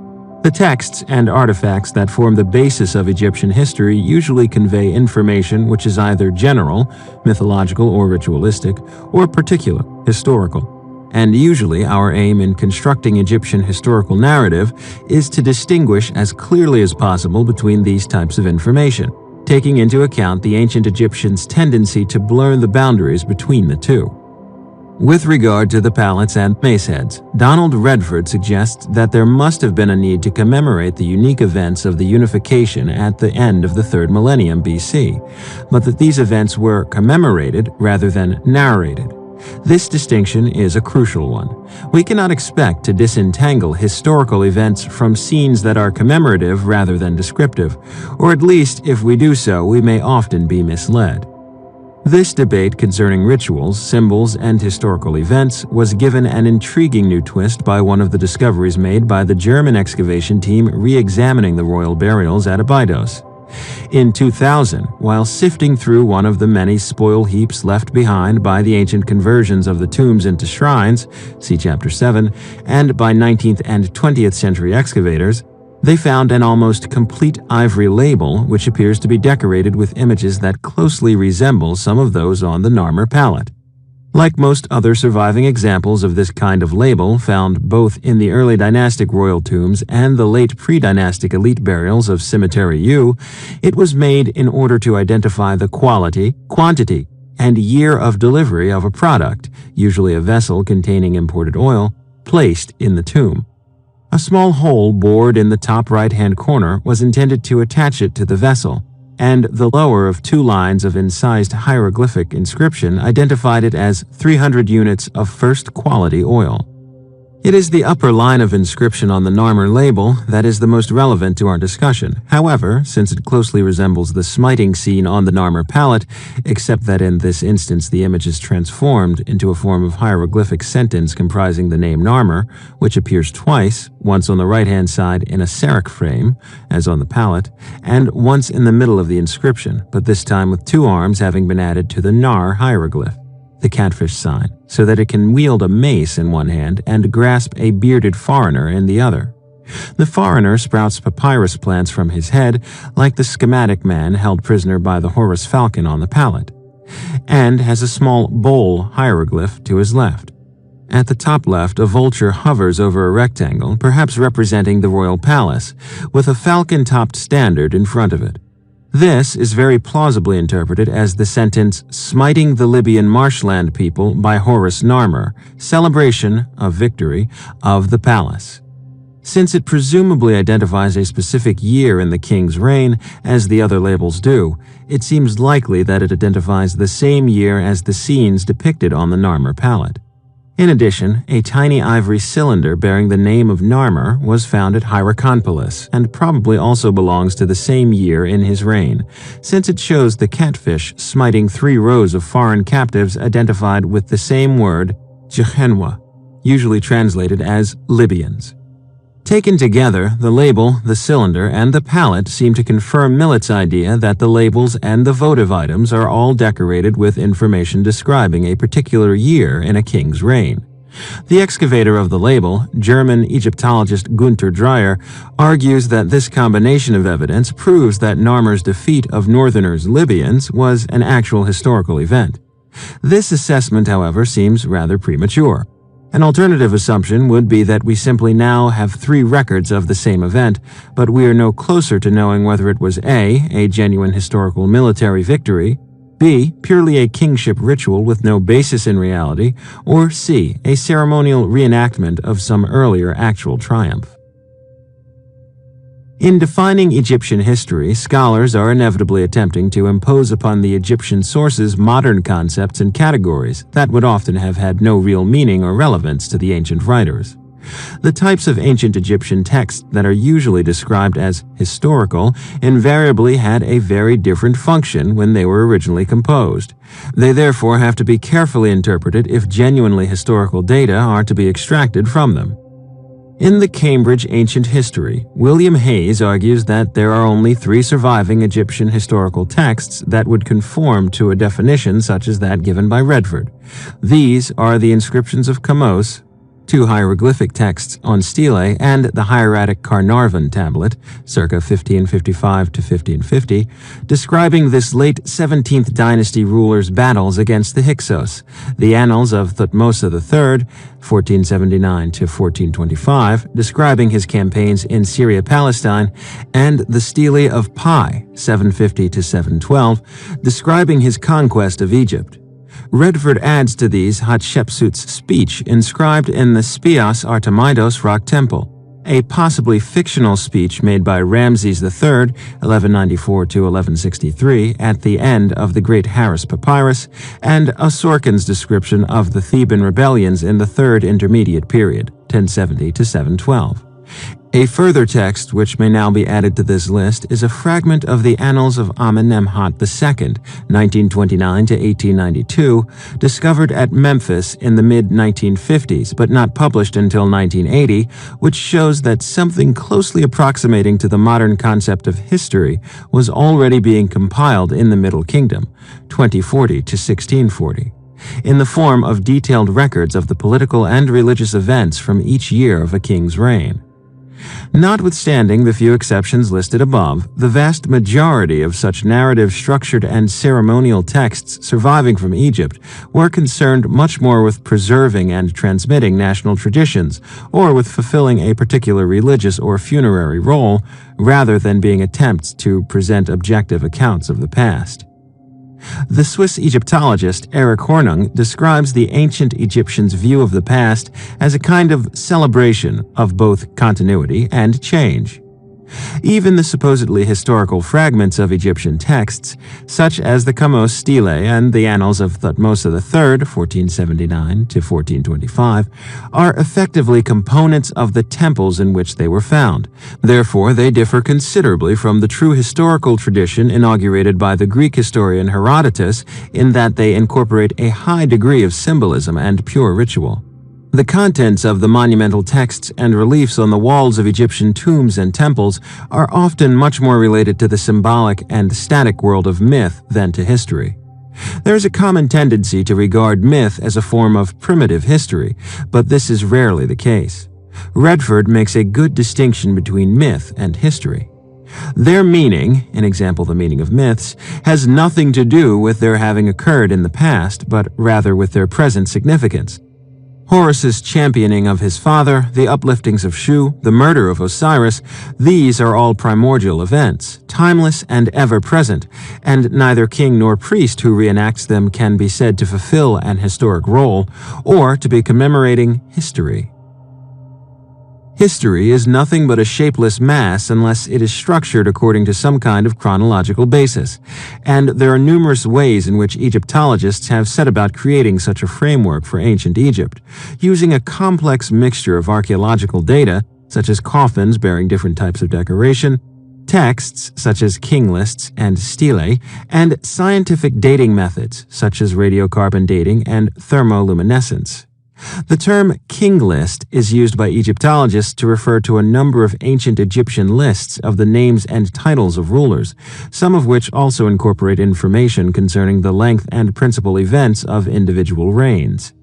The texts and artifacts that form the basis of Egyptian history usually convey information which is either general, mythological or ritualistic, or particular, historical. And usually our aim in constructing Egyptian historical narrative is to distinguish as clearly as possible between these types of information, taking into account the ancient Egyptians' tendency to blur the boundaries between the two. With regard to the palettes and maceheads, Donald Redford suggests that there must have been a need to commemorate the unique events of the unification at the end of the 3rd millennium BC, but that these events were commemorated rather than narrated. This distinction is a crucial one. We cannot expect to disentangle historical events from scenes that are commemorative rather than descriptive, or at least if we do so, we may often be misled. This debate concerning rituals, symbols, and historical events was given an intriguing new twist by one of the discoveries made by the German excavation team re-examining the royal burials at Abydos. In 2000, while sifting through one of the many spoil heaps left behind by the ancient conversions of the tombs into shrines, see Chapter 7, and by 19th and 20th century excavators, they found an almost complete ivory label which appears to be decorated with images that closely resemble some of those on the Narmer palette. Like most other surviving examples of this kind of label found both in the early dynastic royal tombs and the late pre-dynastic elite burials of Cemetery U, it was made in order to identify the quality, quantity, and year of delivery of a product, usually a vessel containing imported oil, placed in the tomb. A small hole bored in the top right-hand corner was intended to attach it to the vessel, and the lower of 2 lines of incised hieroglyphic inscription identified it as 300 units of first-quality oil. It is the upper line of inscription on the Narmer label that is the most relevant to our discussion. However, since it closely resembles the smiting scene on the Narmer palette, except that in this instance the image is transformed into a form of hieroglyphic sentence comprising the name Narmer, which appears twice, once on the right-hand side in a serif frame, as on the palette, and once in the middle of the inscription, but this time with 2 arms having been added to the Nar hieroglyph, the catfish sign, so that it can wield a mace in one hand and grasp a bearded foreigner in the other. The foreigner sprouts papyrus plants from his head, like the schematic man held prisoner by the Horus falcon on the palette, and has a small bowl hieroglyph to his left. At the top left, a vulture hovers over a rectangle, perhaps representing the royal palace, with a falcon-topped standard in front of it. This is very plausibly interpreted as the sentence, "Smiting the Libyan marshland people by Horus Narmer, celebration of victory of the palace." Since it presumably identifies a specific year in the king's reign, as the other labels do, it seems likely that it identifies the same year as the scenes depicted on the Narmer palette. In addition, a tiny ivory cylinder bearing the name of Narmer was found at Hierakonpolis and probably also belongs to the same year in his reign, since it shows the catfish smiting 3 rows of foreign captives identified with the same word, Jehenwa, usually translated as Libyans. Taken together, the label, the cylinder, and the palette seem to confirm Millet's idea that the labels and the votive items are all decorated with information describing a particular year in a king's reign. The excavator of the label, German Egyptologist Gunther Dreyer, argues that this combination of evidence proves that Narmer's defeat of Northerners' Libyans was an actual historical event. This assessment, however, seems rather premature. An alternative assumption would be that we simply now have 3 records of the same event, but we are no closer to knowing whether it was A genuine historical military victory, B, purely a kingship ritual with no basis in reality, or C, a ceremonial reenactment of some earlier actual triumph. In defining Egyptian history, scholars are inevitably attempting to impose upon the Egyptian sources modern concepts and categories that would often have had no real meaning or relevance to the ancient writers. The types of ancient Egyptian texts that are usually described as historical invariably had a very different function when they were originally composed. They therefore have to be carefully interpreted if genuinely historical data are to be extracted from them. In the Cambridge Ancient History, William Hayes argues that there are only 3 surviving Egyptian historical texts that would conform to a definition such as that given by Redford. These are the inscriptions of Kamos, two hieroglyphic texts on stele, and the hieratic Carnarvon tablet, circa 1555 to 1550, describing this late 17th dynasty ruler's battles against the Hyksos, the Annals of Thutmose III, 1479 to 1425, describing his campaigns in Syria-Palestine, and the Stele of Pi, 750 to 712, describing his conquest of Egypt. Redford adds to these Hatshepsut's speech inscribed in the Spios Artemidos rock temple, a possibly fictional speech made by Ramses III, 1194 to 1163, at the end of the Great Harris Papyrus, and Asorkin's description of the Theban rebellions in the Third Intermediate Period, 1070 to 712. A further text which may now be added to this list is a fragment of the Annals of Amenemhat II, 1929 to 1892, discovered at Memphis in the mid-1950s but not published until 1980, which shows that something closely approximating to the modern concept of history was already being compiled in the Middle Kingdom, 2040 to 1640, in the form of detailed records of the political and religious events from each year of a king's reign. Notwithstanding the few exceptions listed above, the vast majority of such narrative-structured and ceremonial texts surviving from Egypt were concerned much more with preserving and transmitting national traditions, or with fulfilling a particular religious or funerary role, rather than being attempts to present objective accounts of the past. The Swiss Egyptologist Erich Hornung describes the ancient Egyptians' view of the past as a kind of celebration of both continuity and change. Even the supposedly historical fragments of Egyptian texts, such as the Kamos Stele and the Annals of Thutmose III, 1479 to 1425, are effectively components of the temples in which they were found. Therefore, they differ considerably from the true historical tradition inaugurated by the Greek historian Herodotus in that they incorporate a high degree of symbolism and pure ritual. The contents of the monumental texts and reliefs on the walls of Egyptian tombs and temples are often much more related to the symbolic and static world of myth than to history. There is a common tendency to regard myth as a form of primitive history, but this is rarely the case. Redford makes a good distinction between myth and history. Their meaning, in example the meaning of myths, has nothing to do with their having occurred in the past, but rather with their present significance. Horus's championing of his father, the upliftings of Shu, the murder of Osiris, these are all primordial events, timeless and ever-present, and neither king nor priest who reenacts them can be said to fulfill an historic role or to be commemorating history. History is nothing but a shapeless mass unless it is structured according to some kind of chronological basis, and there are numerous ways in which Egyptologists have set about creating such a framework for ancient Egypt, using a complex mixture of archaeological data, such as coffins bearing different types of decoration, texts such as king lists and stelae, and scientific dating methods such as radiocarbon dating and thermoluminescence. The term king list is used by Egyptologists to refer to a number of ancient Egyptian lists of the names and titles of rulers, some of which also incorporate information concerning the length and principal events of individual reigns.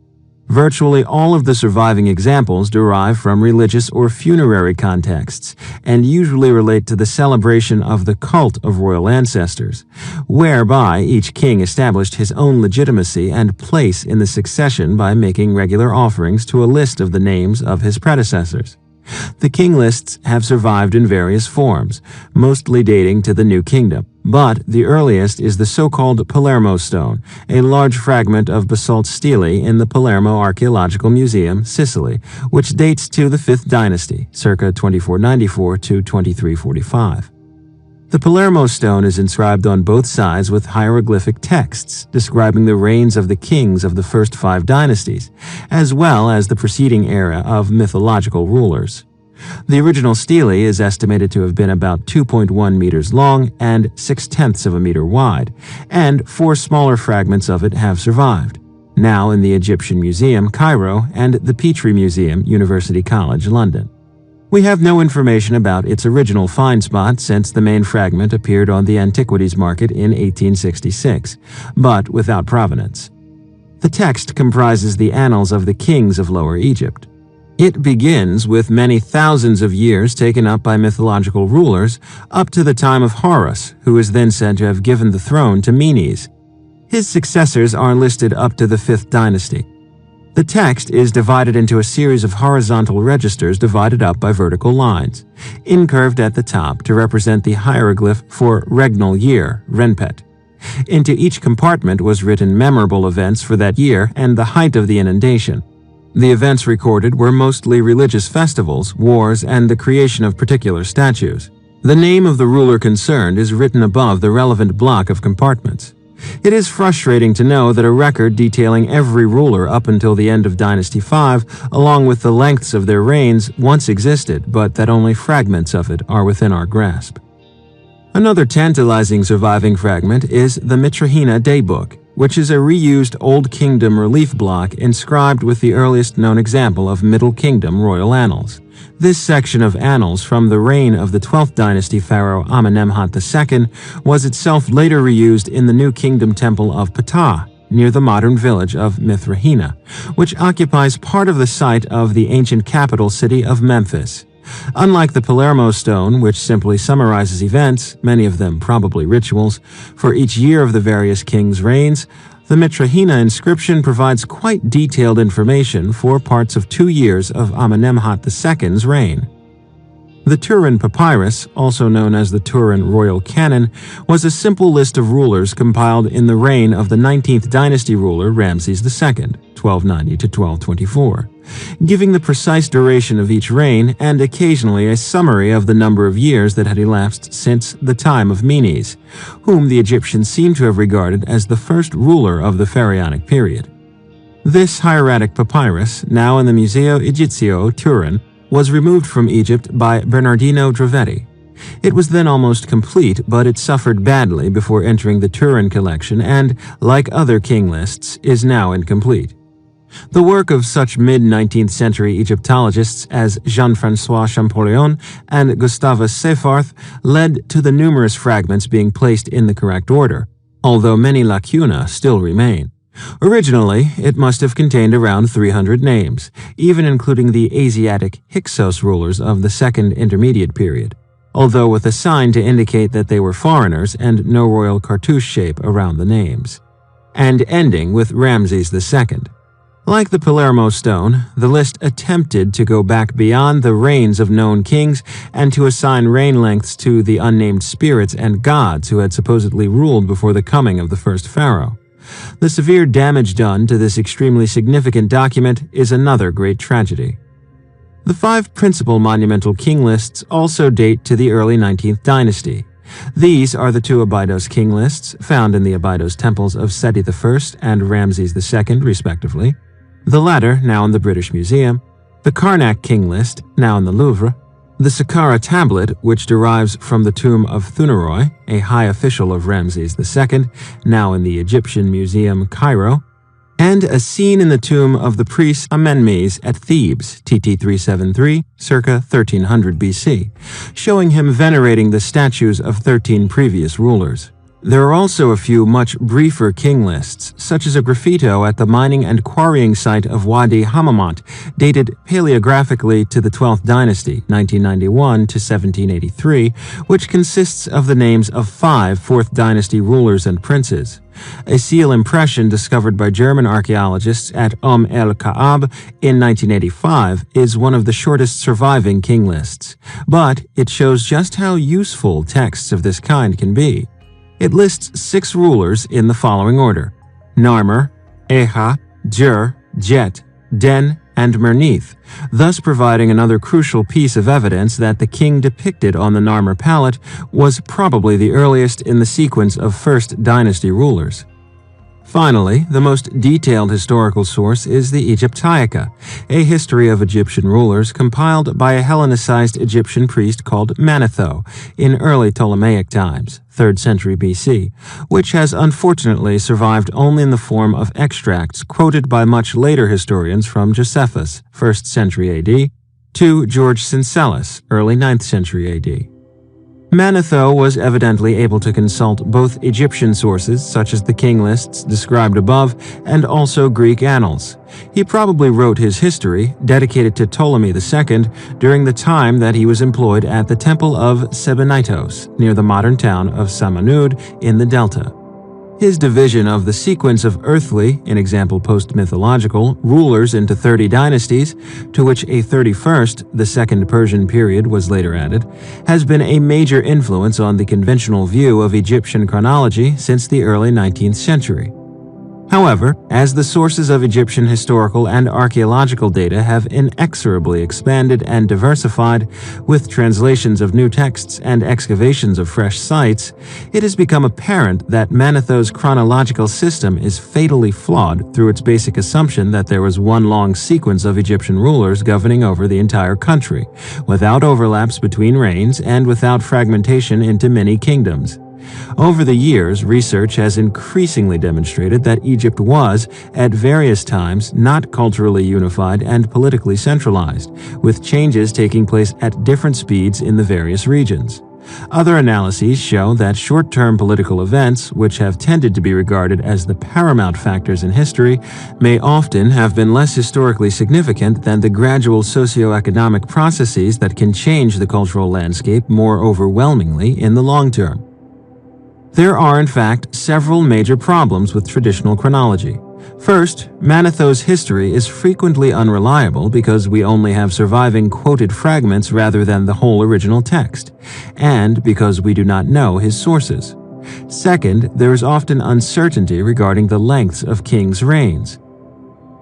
Virtually all of the surviving examples derive from religious or funerary contexts and usually relate to the celebration of the cult of royal ancestors, whereby each king established his own legitimacy and place in the succession by making regular offerings to a list of the names of his predecessors. The king lists have survived in various forms, mostly dating to the New Kingdom, but the earliest is the so-called Palermo stone, a large fragment of basalt stele in the Palermo Archaeological Museum, Sicily, which dates to the 5th dynasty, circa 2494 to 2345. The Palermo stone is inscribed on both sides with hieroglyphic texts describing the reigns of the kings of the first 5 dynasties, as well as the preceding era of mythological rulers. The original stele is estimated to have been about 2.1 meters long and 0.6 of a meter wide, and 4 smaller fragments of it have survived, now in the Egyptian Museum, Cairo, and the Petrie Museum, University College, London. We have no information about its original find spot since the main fragment appeared on the antiquities market in 1866, but without provenance. The text comprises the annals of the kings of Lower Egypt. It begins with many thousands of years taken up by mythological rulers up to the time of Horus, who is then said to have given the throne to Menes. His successors are listed up to the 5th dynasty. The text is divided into a series of horizontal registers divided up by vertical lines, incurved at the top to represent the hieroglyph for regnal year, Renpet. Into each compartment was written memorable events for that year and the height of the inundation. The events recorded were mostly religious festivals, wars, and the creation of particular statues. The name of the ruler concerned is written above the relevant block of compartments. It is frustrating to know that a record detailing every ruler up until the end of Dynasty 5, along with the lengths of their reigns, once existed, but that only fragments of it are within our grasp. Another tantalizing surviving fragment is the Mitrahina Daybook, which is a reused Old Kingdom relief block inscribed with the earliest known example of Middle Kingdom royal annals. This section of annals from the reign of the 12th dynasty pharaoh Amenemhat II was itself later reused in the New Kingdom temple of Ptah, near the modern village of Mithrahina, which occupies part of the site of the ancient capital city of Memphis. Unlike the Palermo stone, which simply summarizes events, many of them probably rituals, for each year of the various kings' reigns, the Mitrahina inscription provides quite detailed information for parts of 2 years of Amenemhat II's reign. The Turin Papyrus, also known as the Turin Royal Canon, was a simple list of rulers compiled in the reign of the 19th dynasty ruler Ramses II, 1290 to 1224, giving the precise duration of each reign and occasionally a summary of the number of years that had elapsed since the time of Menes, whom the Egyptians seem to have regarded as the first ruler of the pharaonic period. This hieratic papyrus, now in the Museo Egizio Turin, was removed from Egypt by Bernardino Drovetti. It was then almost complete, but it suffered badly before entering the Turin collection and, like other king lists, is now incomplete. The work of such mid-19th century Egyptologists as Jean-François Champollion and Gustavus Seyfarth led to the numerous fragments being placed in the correct order, although many lacunae still remain. Originally, it must have contained around 300 names, even including the Asiatic Hyksos rulers of the Second Intermediate Period, although with a sign to indicate that they were foreigners and no royal cartouche shape around the names, and ending with Ramses II. Like the Palermo stone, the list attempted to go back beyond the reigns of known kings and to assign reign lengths to the unnamed spirits and gods who had supposedly ruled before the coming of the first pharaoh. The severe damage done to this extremely significant document is another great tragedy. The 5 principal monumental king lists also date to the early 19th dynasty. These are the 2 Abydos king lists, found in the Abydos temples of Seti I and Ramses II, respectively. The latter, now in the British Museum, the Karnak king list, now in the Louvre, the Saqqara tablet, which derives from the tomb of Thunaroy, a high official of Ramses II, now in the Egyptian Museum, Cairo, and a scene in the tomb of the priest Amenmes at Thebes, TT 373, circa 1300 BC, showing him venerating the statues of 13 previous rulers. There are also a few much briefer king lists, such as a graffito at the mining and quarrying site of Wadi Hammamat, dated paleographically to the 12th dynasty, 1991 to 1783, which consists of the names of 5 4th dynasty rulers and princes. A seal impression discovered by German archaeologists at el Ka'ab in 1985 is one of the shortest surviving king lists, but it shows just how useful texts of this kind can be. It lists 6 rulers in the following order: Narmer, Eha, Jur, Jet, Den, and Mernith, thus providing another crucial piece of evidence that the king depicted on the Narmer palette was probably the earliest in the sequence of First Dynasty rulers. Finally, the most detailed historical source is the Egyptaica, a history of Egyptian rulers compiled by a Hellenicized Egyptian priest called Manetho in early Ptolemaic times, 3rd century BC, which has unfortunately survived only in the form of extracts quoted by much later historians from Josephus, 1st century AD, to George Syncellus, early 9th century AD. Manetho was evidently able to consult both Egyptian sources, such as the king lists described above, and also Greek annals. He probably wrote his history, dedicated to Ptolemy II, during the time that he was employed at the Temple of Sebennytos, near the modern town of Samanud in the Delta. His division of the sequence of earthly, in example post-mythological, rulers into 30 dynasties, to which a 31st, the Second Persian period, was later added, has been a major influence on the conventional view of Egyptian chronology since the early 19th century. However, as the sources of Egyptian historical and archaeological data have inexorably expanded and diversified, with translations of new texts and excavations of fresh sites, it has become apparent that Manetho's chronological system is fatally flawed through its basic assumption that there was one long sequence of Egyptian rulers governing over the entire country, without overlaps between reigns and without fragmentation into many kingdoms. Over the years, research has increasingly demonstrated that Egypt was, at various times, not culturally unified and politically centralized, with changes taking place at different speeds in the various regions. Other analyses show that short-term political events, which have tended to be regarded as the paramount factors in history, may often have been less historically significant than the gradual socio-economic processes that can change the cultural landscape more overwhelmingly in the long term. There are, in fact, several major problems with traditional chronology. First, Manetho's history is frequently unreliable because we only have surviving quoted fragments rather than the whole original text, and because we do not know his sources. Second, there is often uncertainty regarding the lengths of kings' reigns.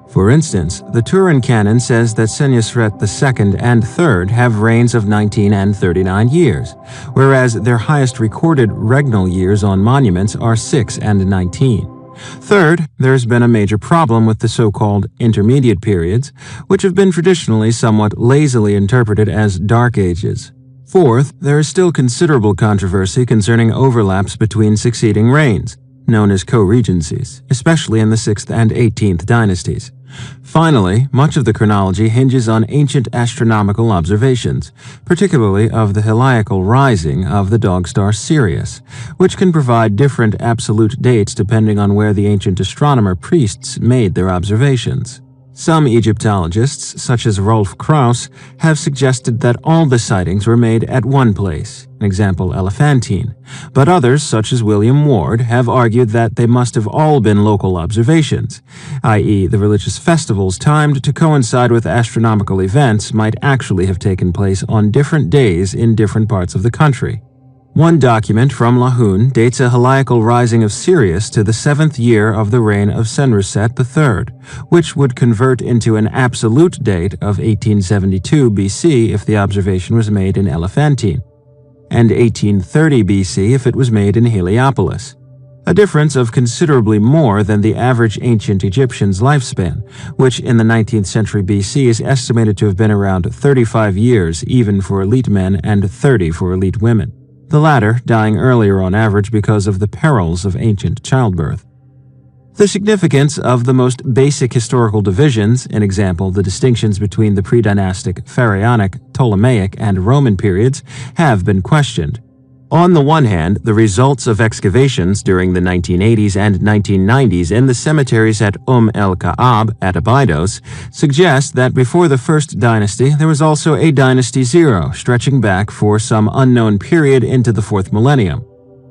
For instance, the Turin canon says that Senusret II and III have reigns of 19 and 39 years, whereas their highest recorded regnal years on monuments are 6 and 19. Third, there has been a major problem with the so-called intermediate periods, which have been traditionally somewhat lazily interpreted as Dark Ages. Fourth, there is still considerable controversy concerning overlaps between succeeding reigns, known as co-regencies, especially in the 6th and 18th dynasties. Finally, much of the chronology hinges on ancient astronomical observations, particularly of the heliacal rising of the dog star Sirius, which can provide different absolute dates depending on where the ancient astronomer priests made their observations. Some Egyptologists, such as Rolf Krauss, have suggested that all the sightings were made at one place, an example Elephantine, but others, such as William Ward, have argued that they must have all been local observations, i.e. the religious festivals timed to coincide with astronomical events might actually have taken place on different days in different parts of the country. One document from Lahun dates a heliacal rising of Sirius to the 7th year of the reign of Senusret III, which would convert into an absolute date of 1872 BC if the observation was made in Elephantine, and 1830 BC if it was made in Heliopolis. A difference of considerably more than the average ancient Egyptian's lifespan, which in the 19th century BC is estimated to have been around 35 years even for elite men and 30 for elite women, the latter dying earlier on average because of the perils of ancient childbirth. The significance of the most basic historical divisions, in example the distinctions between the pre-dynastic, pharaonic, Ptolemaic, and Roman periods, have been questioned. On the one hand, the results of excavations during the 1980s and 1990s in the cemeteries at el-Ka'ab at Abydos suggest that before the first dynasty there was also a dynasty 0 stretching back for some unknown period into the 4th millennium.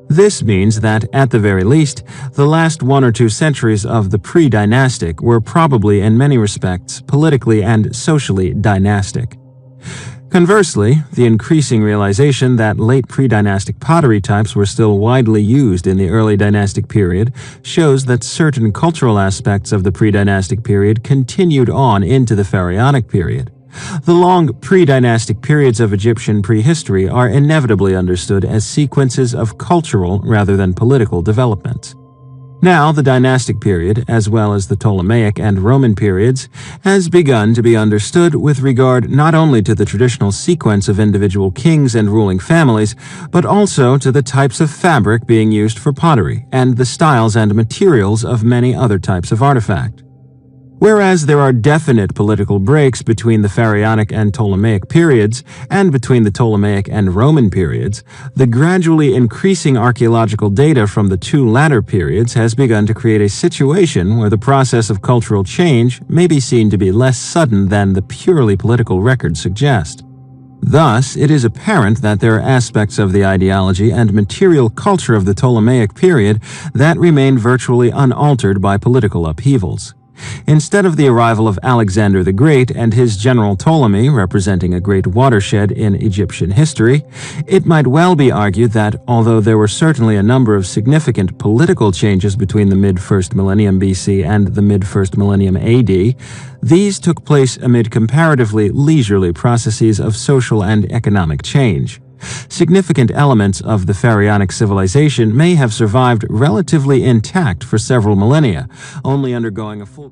This means that, at the very least, the last 1 or 2 centuries of the pre-dynastic were probably in many respects politically and socially dynastic. Conversely, the increasing realization that late pre-dynastic pottery types were still widely used in the early dynastic period shows that certain cultural aspects of the pre-dynastic period continued on into the pharaonic period. The long pre-dynastic periods of Egyptian prehistory are inevitably understood as sequences of cultural rather than political developments. Now, the dynastic period, as well as the Ptolemaic and Roman periods, has begun to be understood with regard not only to the traditional sequence of individual kings and ruling families, but also to the types of fabric being used for pottery and the styles and materials of many other types of artifact. Whereas there are definite political breaks between the Pharaonic and Ptolemaic periods, and between the Ptolemaic and Roman periods, the gradually increasing archaeological data from the two latter periods has begun to create a situation where the process of cultural change may be seen to be less sudden than the purely political records suggest. Thus, it is apparent that there are aspects of the ideology and material culture of the Ptolemaic period that remain virtually unaltered by political upheavals. Instead of the arrival of Alexander the Great and his general Ptolemy representing a great watershed in Egyptian history, it might well be argued that although there were certainly a number of significant political changes between the mid-1st millennium BC and the mid-1st millennium AD, these took place amid comparatively leisurely processes of social and economic change. Significant elements of the Pharaonic civilization may have survived relatively intact for several millennia, only undergoing a full